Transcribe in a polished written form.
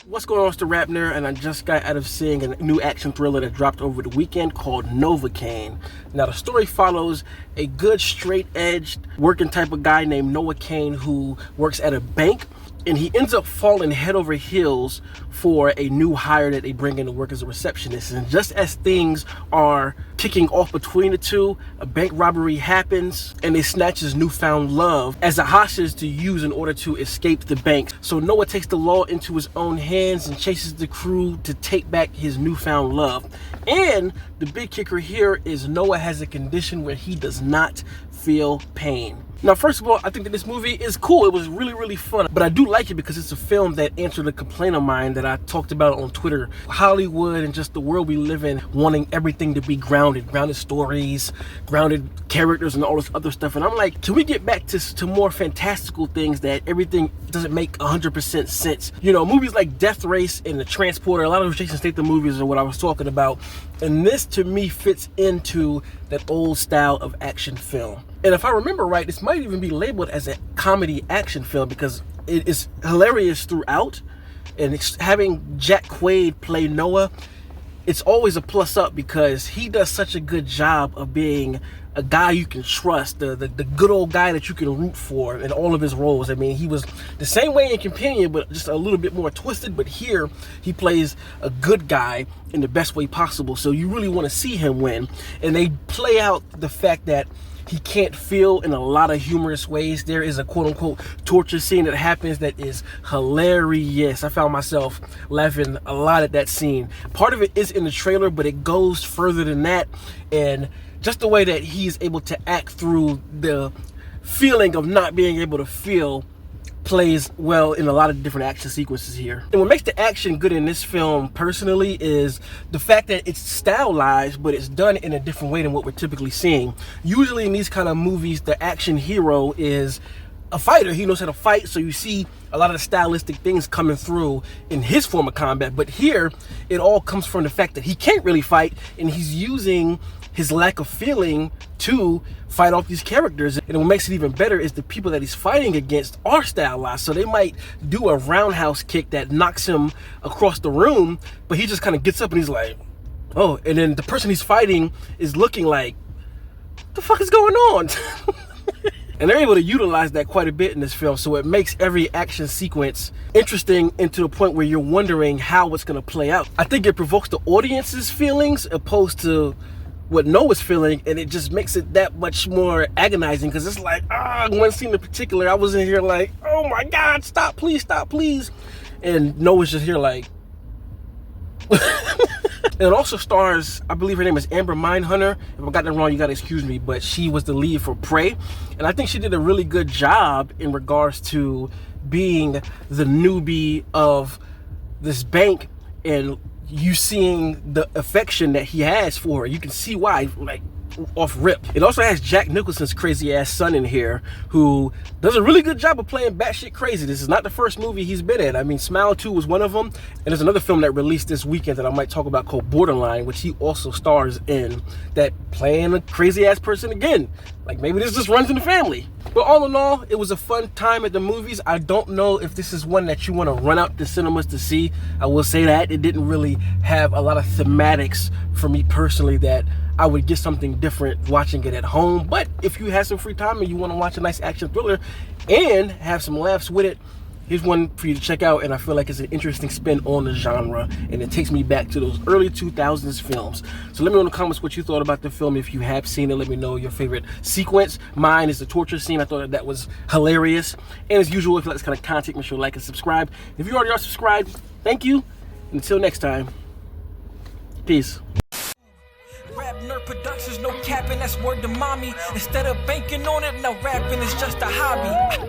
What's going on, it's the RapNerd, and I just got out of seeing a new action thriller that dropped over the weekend called Novocaine. Now, the story follows a good, straight-edged, working type of guy named Novocaine who works at a bank, and he ends up falling head over heels for a new hire that they bring in to work as a receptionist. And just as things are kicking off between the two, a bank robbery happens and they snatch his newfound love as a hostage to use in order to escape the bank. So Noah takes the law into his own hands and chases the crew to take back his newfound love. And the big kicker here is Noah has a condition where he does not feel pain. Now, first of all, I think that this movie is cool. It was really, really fun. But I do like it because it's a film that answered a complaint of mine that I talked about on Twitter. Hollywood and just the world we live in, wanting everything to be grounded stories, grounded characters, and all this other stuff. And I'm like, can we get back to more fantastical things that everything doesn't make 100% sense? You know, movies like Death Race and The Transporter, a lot of those Jason Statham movies are what I was talking about. And this, to me, fits into that old style of action film. And if I remember right, this might even be labeled as a comedy action film because it is hilarious throughout. And having Jack Quaid play Noah, it's always a plus up because he does such a good job of being a guy you can trust, the good old guy that you can root for in all of his roles. I mean, he was the same way in Companion, but just a little bit more twisted. But here, he plays a good guy in the best way possible. So you really want to see him win. And they play out the fact that he can't feel in a lot of humorous ways. There is a quote-unquote torture scene that happens that is hilarious. I found myself laughing a lot at that scene. Part of it is in the trailer, but it goes further than that. And just the way that he's able to act through the feeling of not being able to feel plays well in a lot of different action sequences here. And what makes the action good in this film personally is the fact that it's stylized, but it's done in a different way than what we're typically seeing. Usually in these kind of movies, the action hero is a fighter. He knows how to fight, so you see a lot of the stylistic things coming through in his form of combat. But here, it all comes from the fact that he can't really fight, and he's using his lack of feeling to fight off these characters. And what makes it even better is the people that he's fighting against are stylized. So they might do a roundhouse kick that knocks him across the room, but he just kind of gets up and he's like, oh, and then the person he's fighting is looking like, what the fuck is going on? And they're able to utilize that quite a bit in this film, so it makes every action sequence interesting and to the point where you're wondering how it's going to play out. I think it provokes the audience's feelings opposed to what Noah's feeling, and it just makes it that much more agonizing because it's like, one scene in particular, I was in here like, oh my God, stop, please. And Noah's just here like, And it also stars, I believe her name is Amber Mindhunter. If I got that wrong, you gotta excuse me, but she was the lead for Prey. And I think she did a really good job in regards to being the newbie of this bank and you seeing the affection that he has for her. You can see why, like, off rip. It also has Jack Nicholson's crazy ass son in here who does a really good job of playing batshit crazy. This is not the first movie he's been in. I mean, Smile 2 was one of them, and there's another film that released this weekend that I might talk about called Borderline, which he also stars in, that playing a crazy ass person again. Like, maybe this just runs in the family. But all in all, it was a fun time at the movies. I don't know if this is one that you want to run out to cinemas to see. I will say that it didn't really have a lot of thematics for me personally that I would get something different watching it at home. But if you have some free time and you want to watch a nice action thriller and have some laughs with it, here's one for you to check out, and I feel like it's an interesting spin on the genre, and it takes me back to those early 2000s films. So let me know in the comments what you thought about the film. If you have seen it, let me know your favorite sequence. Mine is the torture scene. I thought that was hilarious. And as usual, if you like this kind of content, make sure to like and subscribe. If you already are subscribed, thank you. And until next time, peace. RapNerd Productions, no capping, that's word to mommy. Instead of banking on it, now rapping is just a hobby.